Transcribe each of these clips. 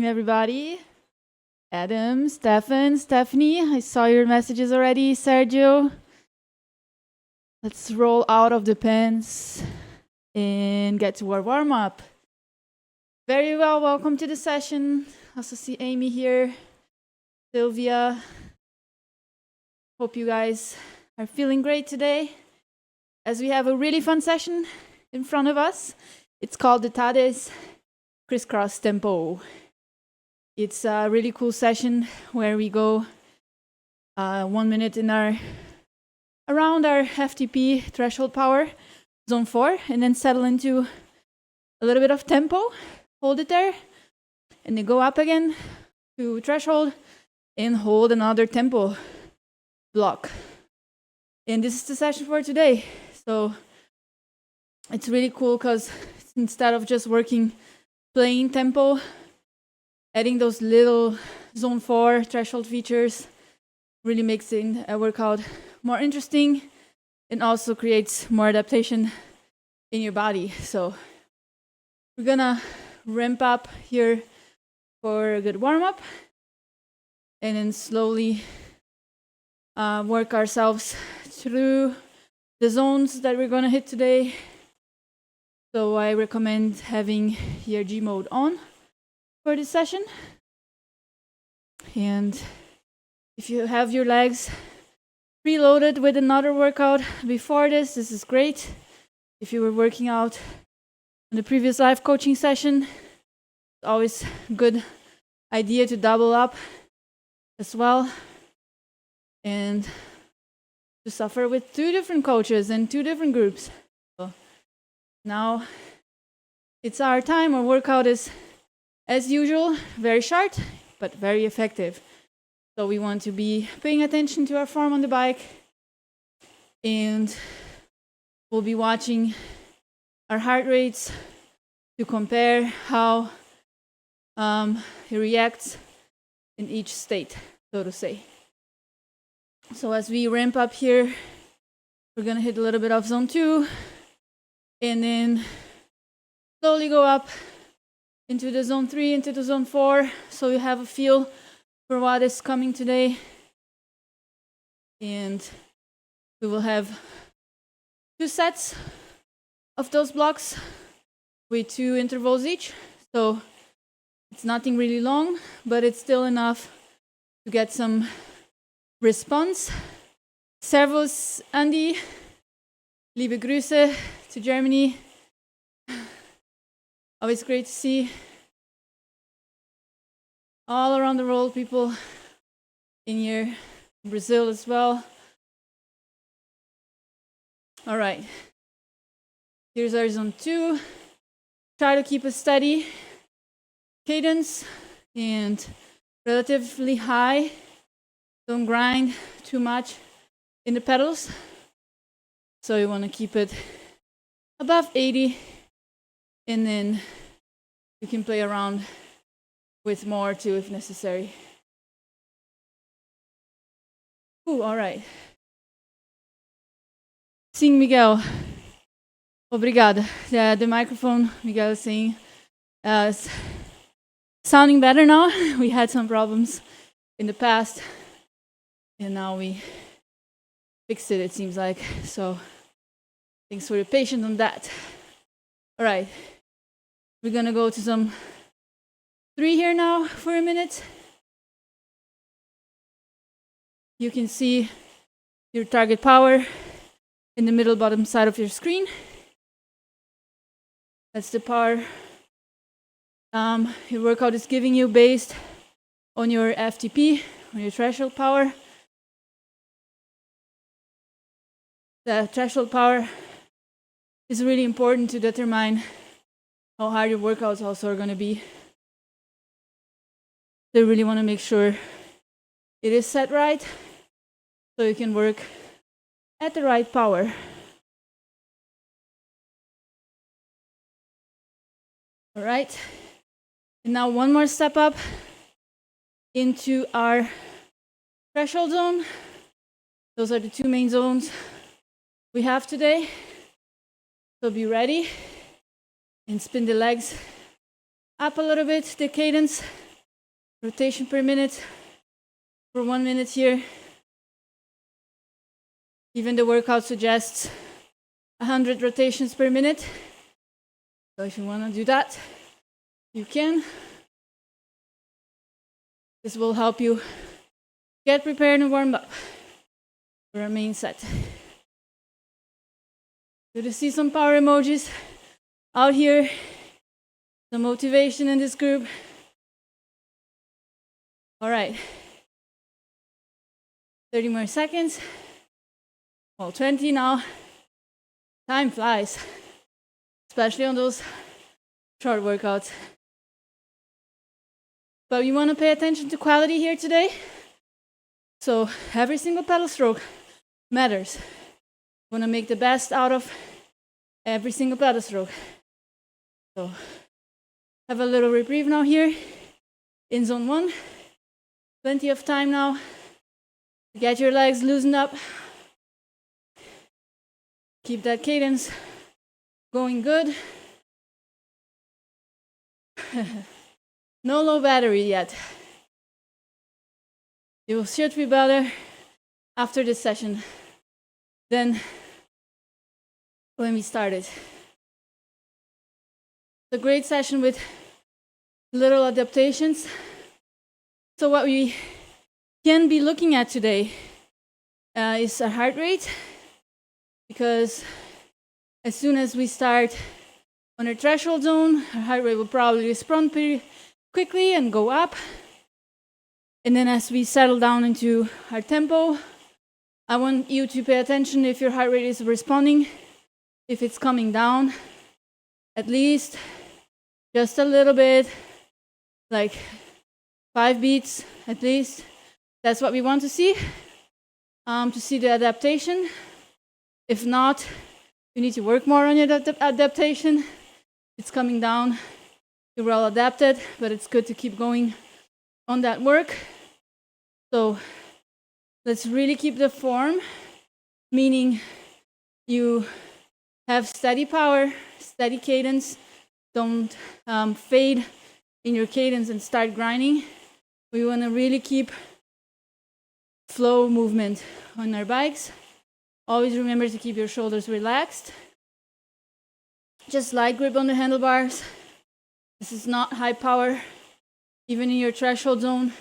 everybody. Adam, Stefan, Stephanie, I saw your messages already. Sergio, let's roll out of the pens and get to our warm-up. Very well, welcome to the session. Also see Amy here, Sylvia. Hope you guys are feeling great today, as we have a really fun session in front of us. It's called the Tadej Criss Cross Tempo. It's a really cool session where we go 1 minute in around our FTP threshold power, zone 4, and then settle into a little bit of tempo, hold it there, and then go up again to threshold and hold another tempo block. And this is the session for today. So it's really cool because instead of just playing tempo, adding those little zone 4 threshold features really makes the workout more interesting and also creates more adaptation in your body. So we're gonna ramp up here for a good warm-up and then slowly work ourselves through the zones that we're gonna hit today. So I recommend having ERG mode on for this session. And if you have your legs preloaded with another workout before this is great. If you were working out in the previous live coaching session, it's always a good idea to double up as well and to suffer with 2 different coaches and 2 different groups. So now it's our time. Our workout is, as usual, very short, but very effective. So we want to be paying attention to our form on the bike, and we'll be watching our heart rates to compare how it reacts in each state, so to say. So as we ramp up here, we're gonna hit a little bit of zone 2, and then slowly go up into the zone 3, into the zone 4, so you have a feel for what is coming today. And we will have 2 sets of those blocks with 2 intervals each. So it's nothing really long, but it's still enough to get some response. Servus, Andy. Liebe Grüße to Germany. Always great to see all around the world people in here, in Brazil as well. All right, here's our zone 2. Try to keep a steady cadence and relatively high. Don't grind too much in the pedals. So you want to keep it above 80. And then you can play around with more too if necessary. Ooh, all right. Sim, Miguel. Obrigada. The microphone, Miguel is saying, is sounding better now. We had some problems in the past, and now we fixed it seems like. So thanks for your patience on that. All right. We're gonna go to some 3 here now for a minute. You can see your target power in the middle bottom side of your screen. That's the power your workout is giving you based on your FTP, on your threshold power. The threshold power is really important to determine how hard your workouts also are going to be. So you really want to make sure it is set right so you can work at the right power. All right, and now one more step up into our threshold zone. Those are the 2 main zones we have today. So be ready and spin the legs up a little bit, the cadence rotation per minute for 1 minute here. Even the workout suggests 100 rotations per minute. So if you want to do that, you can. This will help you get prepared and warm up for our main set. Good to see some power emojis out here. Some motivation in this group. All right. 30 more seconds. Well, 20 now. Time flies, especially on those short workouts. But you want to pay attention to quality here today. So every single pedal stroke matters. You want to make the best out of every single pedal stroke. So have a little reprieve now here in zone 1. Plenty of time now to get your legs loosened up. Keep that cadence going good. No low battery yet. You should be better after this session than when we started. It's a great session with little adaptations. So what we can be looking at today is our heart rate, because as soon as we start on our threshold zone, our heart rate will probably respond pretty quickly and go up. And then as we settle down into our tempo, I want you to pay attention if your heart rate is responding, if it's coming down, at least just a little bit, like 5 beats at least. That's what we want to see the adaptation. If not, you need to work more on your adaptation. It's coming down. You're well adapted, but it's good to keep going on that work. So let's really keep the form, meaning you have steady power, steady cadence. Don't fade in your cadence and start grinding. We want to really keep flow movement on our bikes. Always remember to keep your shoulders relaxed. Just light grip on the handlebars. This is not high power. Even in your threshold zone,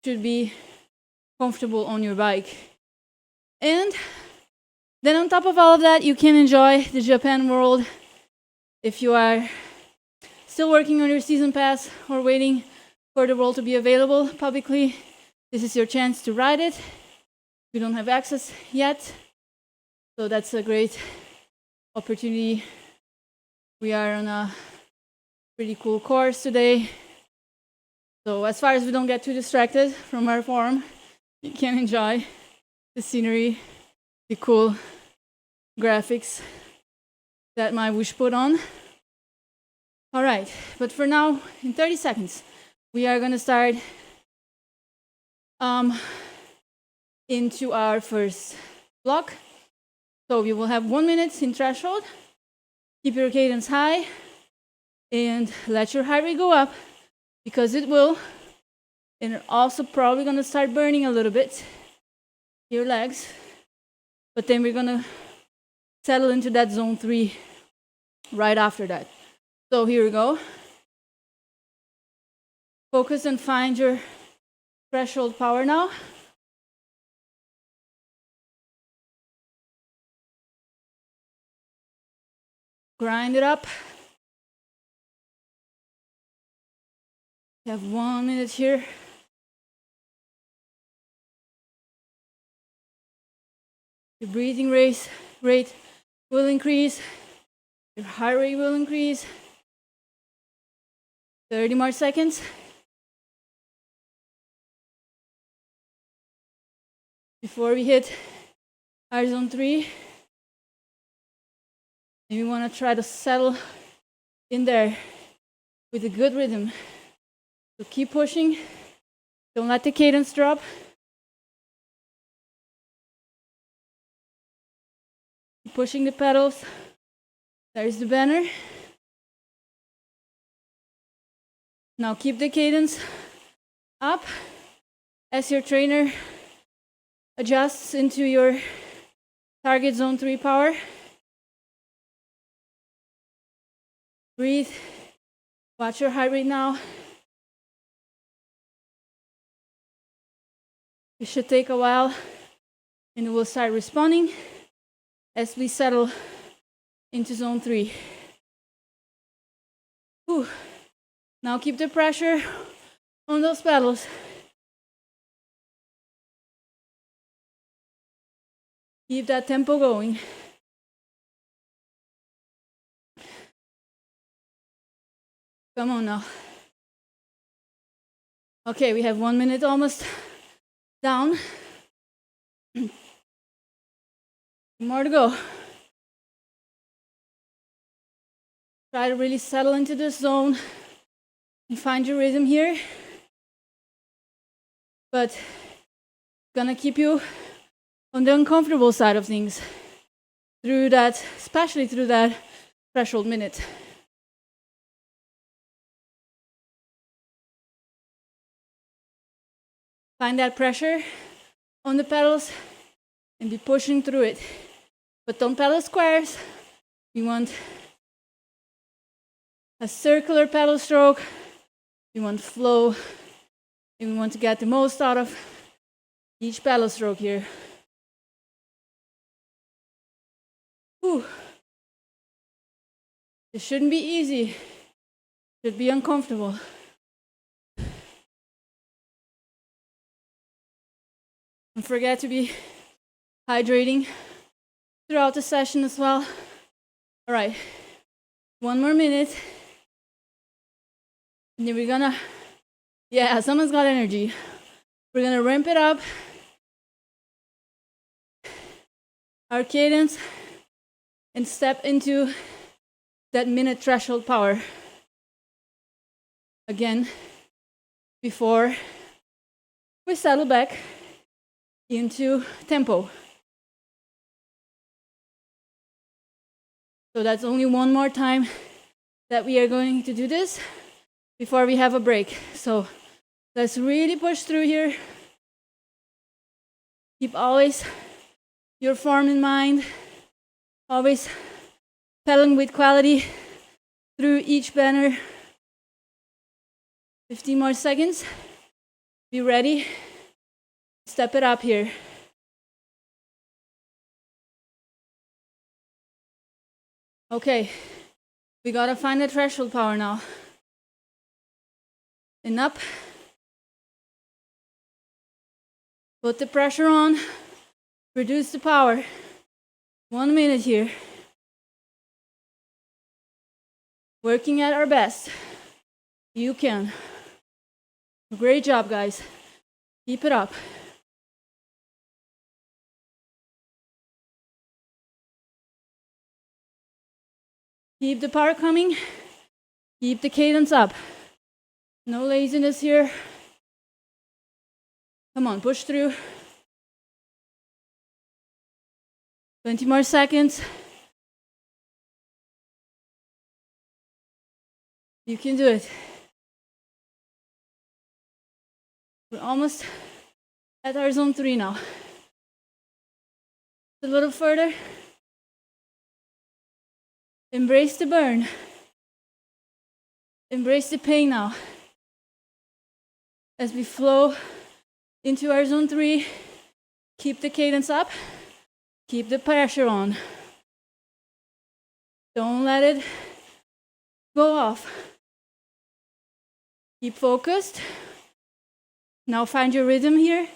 should be comfortable on your bike. And then on top of all of that, you can enjoy the Japan world. If you are still working on your season pass or waiting for the world to be available publicly, this is your chance to ride it. We don't have access yet, so that's a great opportunity. We are on a pretty cool course today. So as far as we don't get too distracted from our form, you can enjoy the scenery, the cool graphics that MYWHOOSH put on. All right, but for now, in 30 seconds, we are gonna start into our first block. So we will have 1 minute in threshold. Keep your cadence high and let your heart rate go up, because it will. And you're also probably gonna start burning a little bit your legs, but then we're gonna settle into that zone 3 right after that. So here we go. Focus and find your threshold power now. Grind it up. You have 1 minute here. Your breathing rate will increase. Your heart rate will increase. 30 more seconds. Before we hit our zone 3. And we want to try to settle in there with a good rhythm. So keep pushing. Don't let the cadence drop. Keep pushing the pedals. There's the banner. Now keep the cadence up as your trainer adjusts into your target zone 3 power. Breathe. Watch your heart rate now. It should take a while, and it will start responding as we settle into zone 3. Whew. Now keep the pressure on those pedals. Keep that tempo going. Come on now. Okay, we have 1 minute almost down. More to go. Try to really settle into this zone and find your rhythm here. But gonna keep you on the uncomfortable side of things through that, especially through that threshold minute. Find that pressure on the pedals and be pushing through it. But don't pedal squares. We want a circular pedal stroke. We want flow. And we want to get the most out of each pedal stroke here. Whew. This shouldn't be easy. It should be uncomfortable. Don't forget to be hydrating throughout the session as well. All right, 1 more minute. And then we're gonna, yeah, someone's got energy. We're gonna ramp it up. Our cadence and step into that minute threshold power. Again, before we settle back into tempo. So that's only one more time that we are going to do this before we have a break. So let's really push through here. Keep always your form in mind. Always pedaling with quality through each banner. 15 more seconds. Be ready. Step it up here. Okay, we gotta find the threshold power now. And up. Put the pressure on. Reduce the power. 1 minute here. Working at our best. You can. Great job, guys. Keep it up. Keep the power coming. Keep the cadence up. No laziness here. Come on, push through. 20 more seconds. You can do it. We're almost at our zone 3 now. A little further. Embrace the burn. Embrace the pain now. As we flow into our zone 3, keep the cadence up. Keep the pressure on. Don't let it go off. Keep focused. Now find your rhythm here.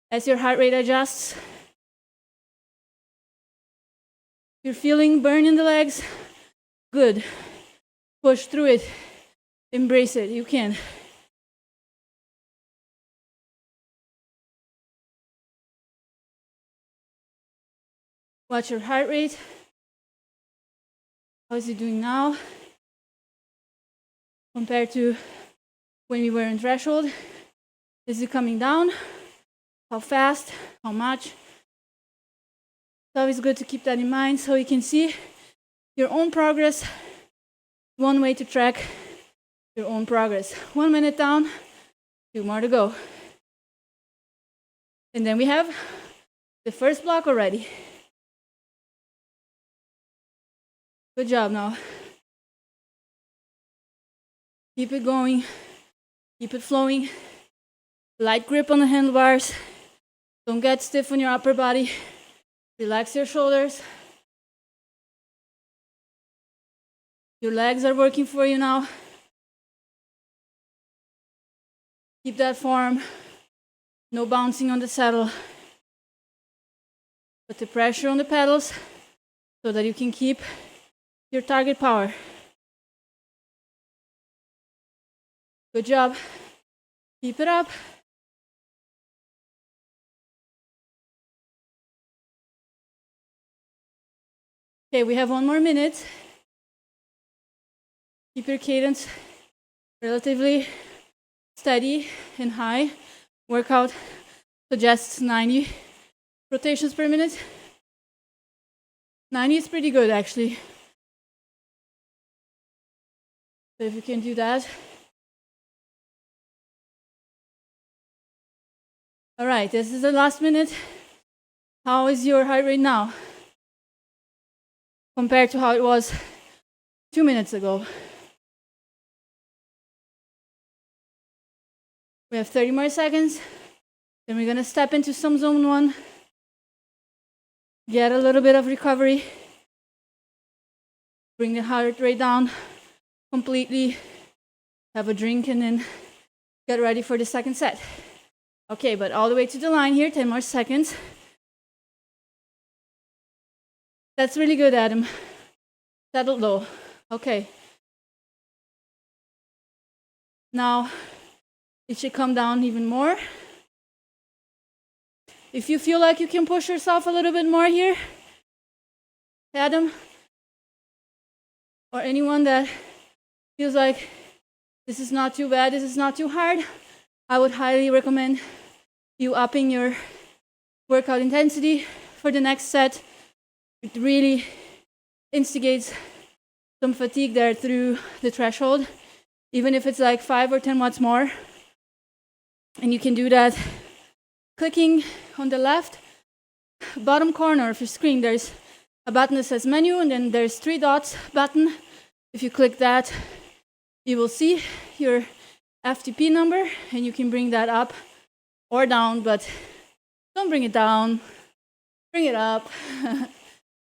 As your heart rate adjusts. You're feeling burn in the legs. Good. Push through it. Embrace it. You can. Watch your heart rate. How is it doing now? Compared to when we were in threshold. Is it coming down? How fast? How much? It's always good to keep that in mind so you can see your own progress. One way to track your own progress. 1 minute down, 2 more to go. And then we have the first block already. Good job now. Keep it going. Keep it flowing. Light grip on the handlebars. Don't get stiff on your upper body. Relax your shoulders. Your legs are working for you now. Keep that form. No bouncing on the saddle. Put the pressure on the pedals so that you can keep your target power. Good job. Keep it up. Okay, we have 1 more minute. Keep your cadence relatively steady and high. Workout suggests 90 rotations per minute. 90 is pretty good, actually. So if you can do that. All right, this is the last minute. How is your heart rate now compared to how it was 2 minutes ago? We have 30 more seconds. Then we're gonna step into some zone 1. Get a little bit of recovery. Bring the heart rate down completely. Have a drink and then get ready for the second set. Okay, but all the way to the line here, 10 more seconds. That's really good, Adam. Settle low. Okay. Now, it should come down even more. If you feel like you can push yourself a little bit more here, Adam, or anyone that feels like this is not too bad, this is not too hard, I would highly recommend you upping your workout intensity for the next set. It really instigates some fatigue there through the threshold, even if it's like 5 or 10 watts more. And you can do that clicking on the left bottom corner of your screen. There's a button that says menu, and then there's 3 dots button. If you click that, you will see your FTP number, and you can bring that up or down, but don't bring it down, bring it up,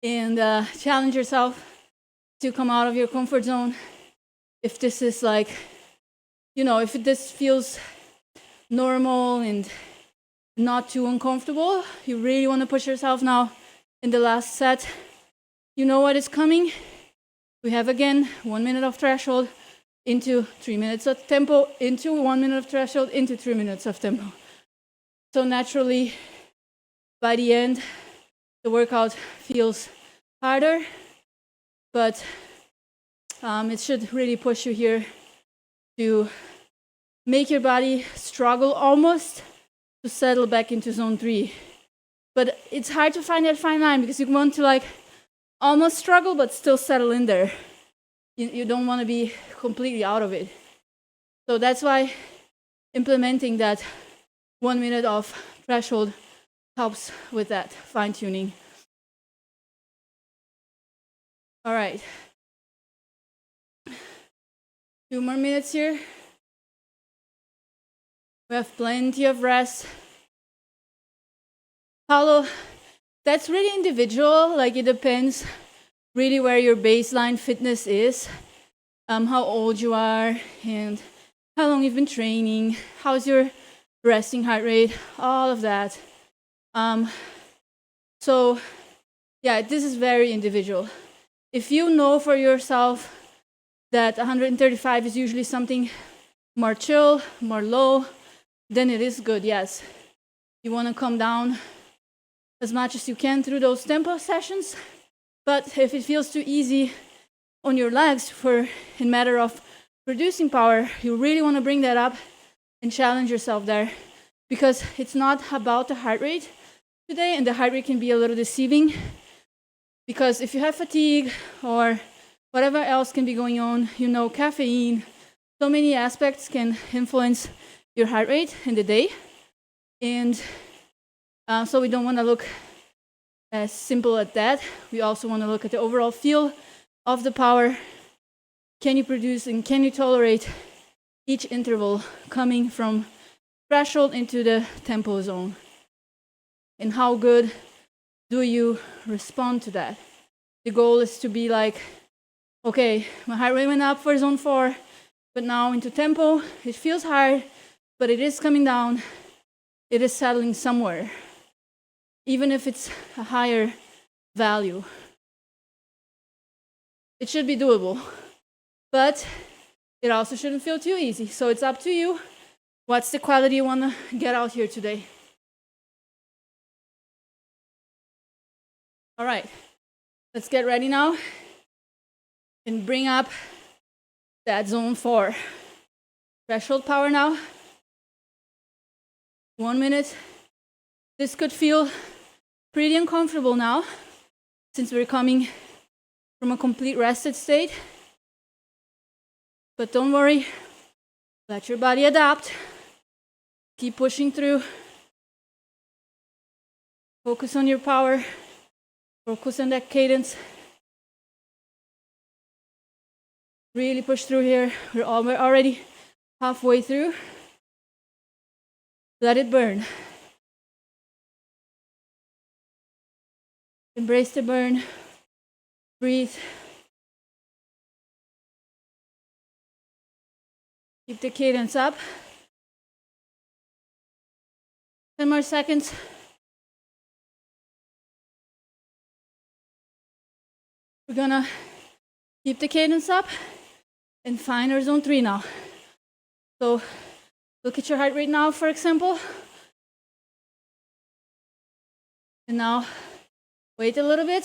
and challenge yourself to come out of your comfort zone. If this is like, if this feels normal and not too uncomfortable, you really want to push yourself now in the last set. You know what is coming. We have again 1 minute of threshold into 3 minutes of tempo, into 1 minute of threshold, into 3 minutes of tempo. So naturally, by the end, the workout feels harder, but it should really push you here to make your body struggle almost to settle back into zone 3. But it's hard to find that fine line because you want to almost struggle but still settle in there. You don't want to be completely out of it. So that's why implementing that 1 minute of threshold helps with that fine-tuning. All right. 2 more minutes here. We have plenty of rest. Paulo, that's really individual. It depends really where your baseline fitness is, how old you are, and how long you've been training, how's your resting heart rate, all of that. So, yeah, this is very individual. If you know for yourself that 135 is usually something more chill, more low, then it is good, yes. You want to come down as much as you can through those tempo sessions. But if it feels too easy on your legs for a matter of producing power, you really want to bring that up and challenge yourself there. Because it's not about the heart rate today, and the heart rate can be a little deceiving. Because if you have fatigue or whatever else can be going on, caffeine, So many aspects can influence your heart rate in the day. And so we don't want to look as simple at that. We also want to look at the overall feel of the power. Can you produce and can you tolerate each interval coming from threshold into the tempo zone? And how good do you respond to that? The goal is to be like, okay, my heart rate went up for zone 4, but now into tempo, it feels hard, but it is coming down. It is settling somewhere, even if it's a higher value. It should be doable, but it also shouldn't feel too easy. So it's up to you. What's the quality you want to get out here today? All right, let's get ready now and bring up that zone 4. Threshold power now. 1 minute. This could feel pretty uncomfortable now since we're coming from a complete rested state. But don't worry, let your body adapt. Keep pushing through. Focus on your power. Focus on that cadence. Really push through here. We're already halfway through. Let it burn. Embrace the burn. Breathe. Keep the cadence up. 10 more seconds. We're gonna keep the cadence up and find our zone 3 now. So look at your heart rate now, for example. And now wait a little bit.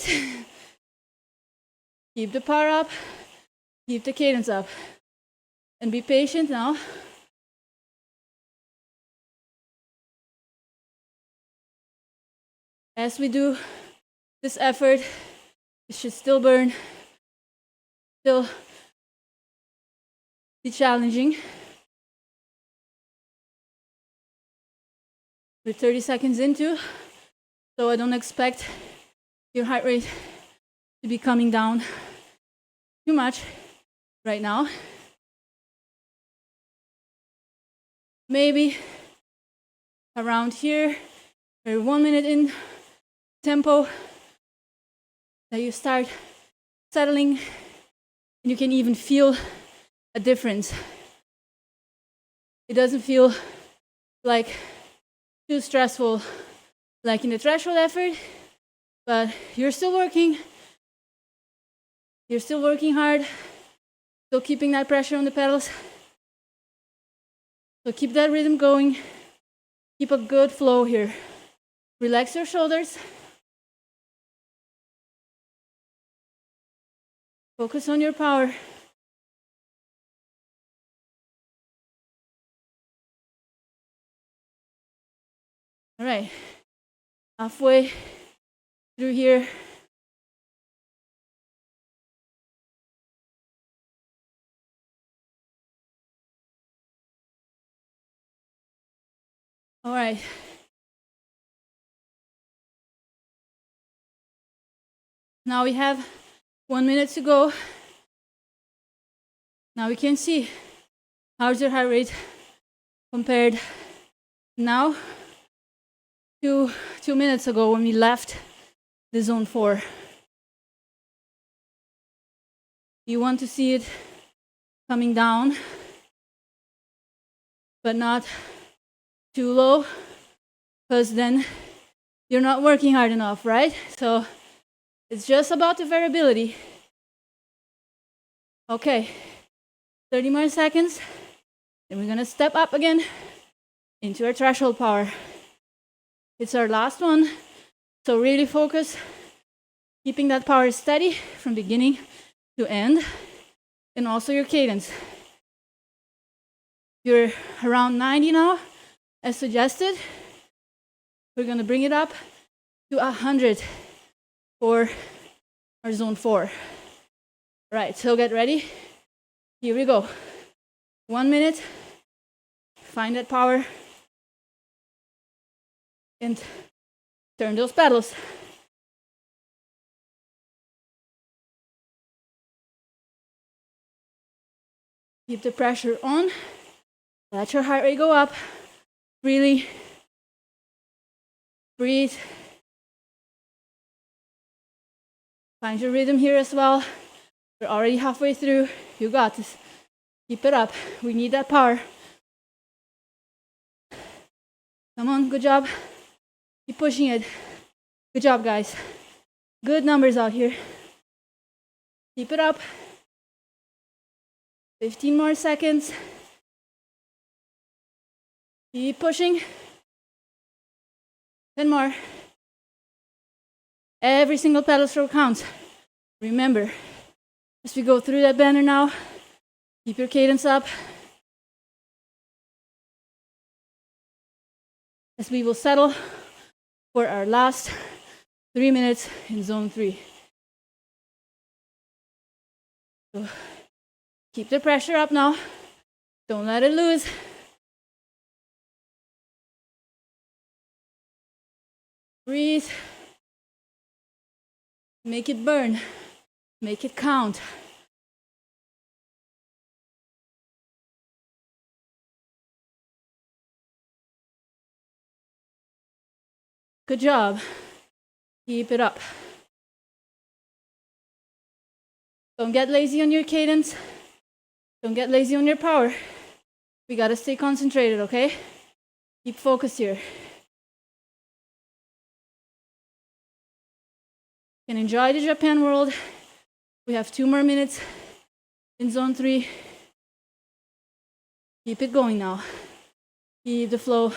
Keep the power up. Keep the cadence up. And be patient now. As we do this effort, it should still burn, still be challenging. We're 30 seconds into, so I don't expect your heart rate to be coming down too much right now. Maybe around here, or 1 minute in tempo, that you start settling, and you can even feel a difference. It doesn't feel like too stressful like in the threshold effort, but you're still working. You're still working hard, still keeping that pressure on the pedals. So keep that rhythm going. Keep a good flow here. Relax your shoulders. Focus on your power. All right, halfway through here. All right. Now we have 1 minute to go. Now we can see how's your heart rate compared now to 2 minutes ago when we left the zone 4. You want to see it coming down, but not too low, because then you're not working hard enough, right? So it's just about the variability. Okay, 30 more seconds. Then we're gonna step up again into our threshold power. It's our last one, so really focus, keeping that power steady from beginning to end, and also your cadence. You're around 90 now, as suggested. We're gonna bring it up to 100 for our zone 4. Right, so get ready. Here we go. 1 minute. Find that power. And turn those pedals. Keep the pressure on. Let your heart rate go up. Really breathe. Find your rhythm here as well. We're already halfway through. You got this. Keep it up. We need that power. Come on, good job. Keep pushing it. Good job, guys. Good numbers out here. Keep it up. 15 more seconds. Keep pushing. 10 more. Every single pedal stroke counts. Remember, as we go through that banner now, keep your cadence up. As we will settle for our last 3 minutes in zone 3. So keep the pressure up now. Don't let it loose. Breathe. Make it burn. Make it count. Good job. Keep it up. Don't get lazy on your cadence. Don't get lazy on your power. We gotta stay concentrated, okay? Keep focused here. You can enjoy the Japan world. We have 2 more minutes in zone 3. Keep it going now. Keep the flow.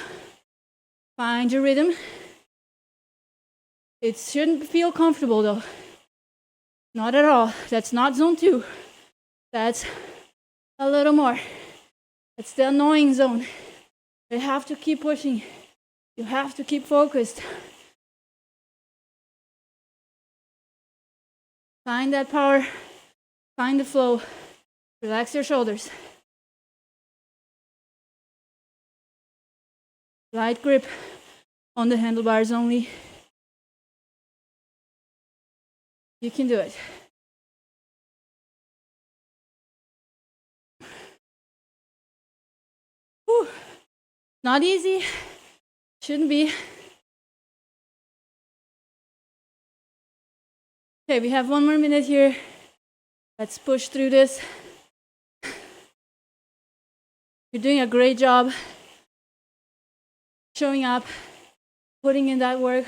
Find your rhythm. It shouldn't feel comfortable though. Not at all. That's not zone 2. That's a little more. It's the annoying zone. You have to keep pushing. You have to keep focused. Find that power. Find the flow. Relax your shoulders. Light grip on the handlebars only. You can do it. Whew. Not easy. Shouldn't be. Okay, we have 1 more minute here. Let's push through this. You're doing a great job showing up, putting in that work.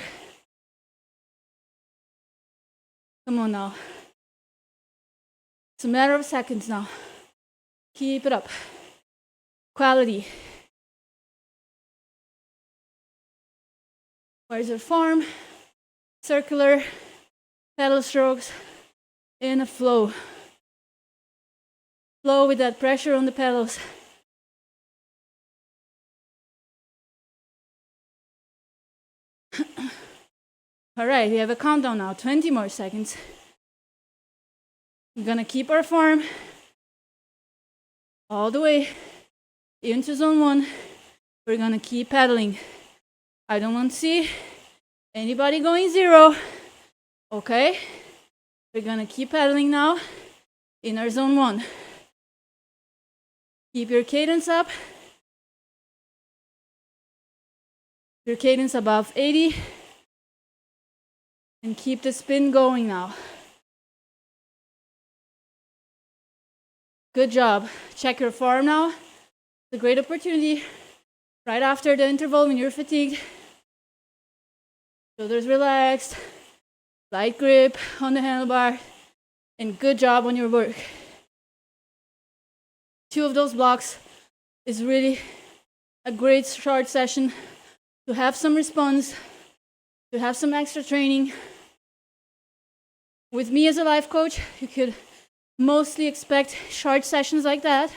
Come on now. It's a matter of seconds now. Keep it up. Quality. Where's your form? Circular pedal strokes in a flow. Flow with that pressure on the pedals. All right, we have a countdown now, 20 more seconds. We're gonna keep our form all the way into zone 1. We're gonna keep pedaling. I don't want to see anybody going 0. Okay? We're gonna keep pedaling now in our zone 1. Keep your cadence up. Your cadence above 80. And keep the spin going now. Good job. Check your form now. It's a great opportunity right after the interval when you're fatigued. Shoulders relaxed. Light grip on the handlebar. And good job on your work. 2 of those blocks is really a great short session to have some response, to have some extra training. With me as a life coach, you could mostly expect short sessions like that.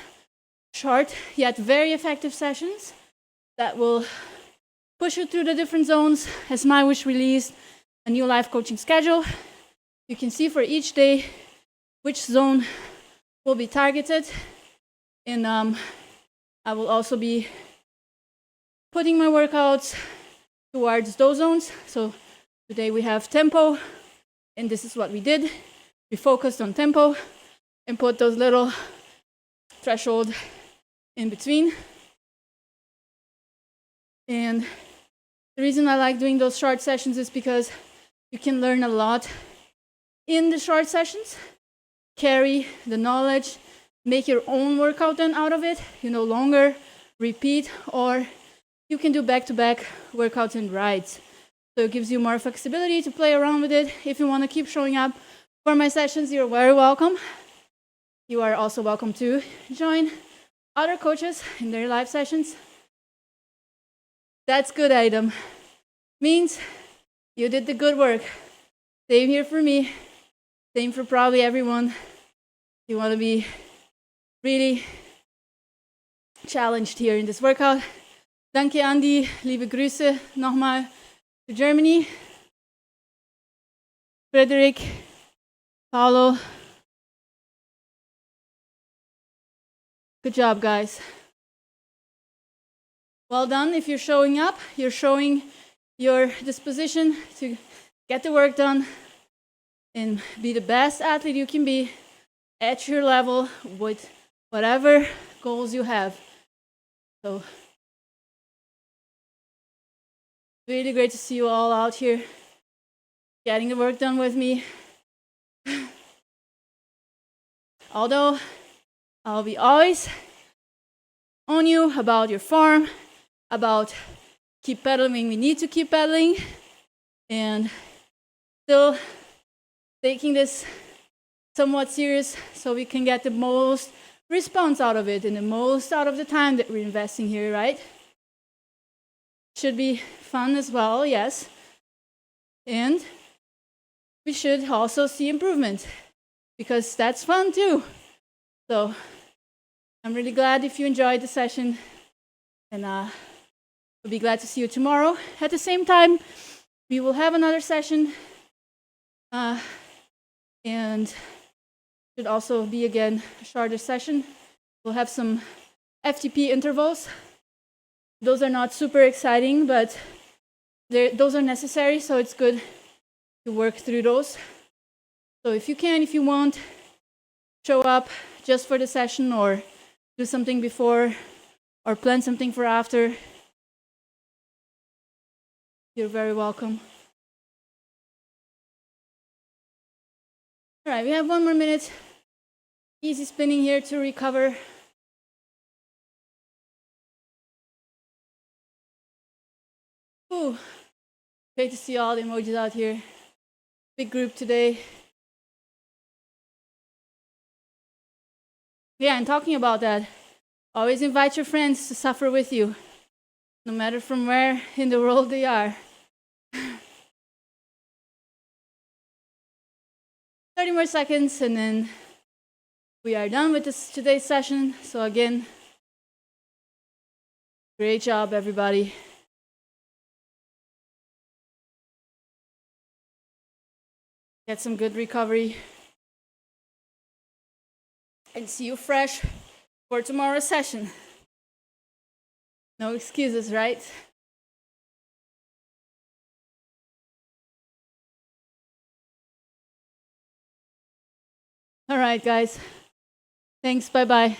Short, yet very effective sessions that will push you through the different zones. As MYWHOOSH released a new life coaching schedule, you can see for each day which zone will be targeted. And I will also be putting my workouts towards those zones. So today we have tempo, and this is what we did. We focused on tempo and put those little threshold in between. And the reason I like doing those short sessions is because you can learn a lot in the short sessions, carry the knowledge, make your own workout then out of it. You no longer repeat, or you can do back-to-back workouts and rides. So it gives you more flexibility to play around with it. If you want to keep showing up for my sessions, you're very welcome. You are also welcome to join other coaches in their live sessions. That's good, item. Means you did the good work. Same here for me. Same for probably everyone. You want to be really challenged here in this workout. Danke, Andi. Liebe Grüße nochmal to Germany. Frederick, Paulo. Good job, guys. Well done. If you're showing up, you're showing your disposition to get the work done and be the best athlete you can be at your level with whatever goals you have. So, really great to see you all out here getting the work done with me. Although I'll be always on you about your form, about keep pedaling when we need to keep pedaling, and still taking this somewhat serious so we can get the most response out of it and the most out of the time that we're investing here, right? Should be fun as well, yes. And we should also see improvement because that's fun too. So I'm really glad if you enjoyed the session, and I'll be glad to see you tomorrow. At the same time, we will have another session, and should also be again a shorter session. We'll have some FTP intervals. Those are not super exciting, but those are necessary, so it's good to work through those. So if you can, if you want, show up just for the session or do something before or plan something for after. You're very welcome. All right, we have 1 more minute. Easy spinning here to recover. Ooh, great to see all the emojis out here. Big group today. Yeah, and talking about that, always invite your friends to suffer with you, no matter from where in the world they are. 30 more seconds, and then we are done with today's session. So again, great job, everybody. Get some good recovery. And see you fresh for tomorrow's session. No excuses, right? All right, guys. Thanks. Bye-bye.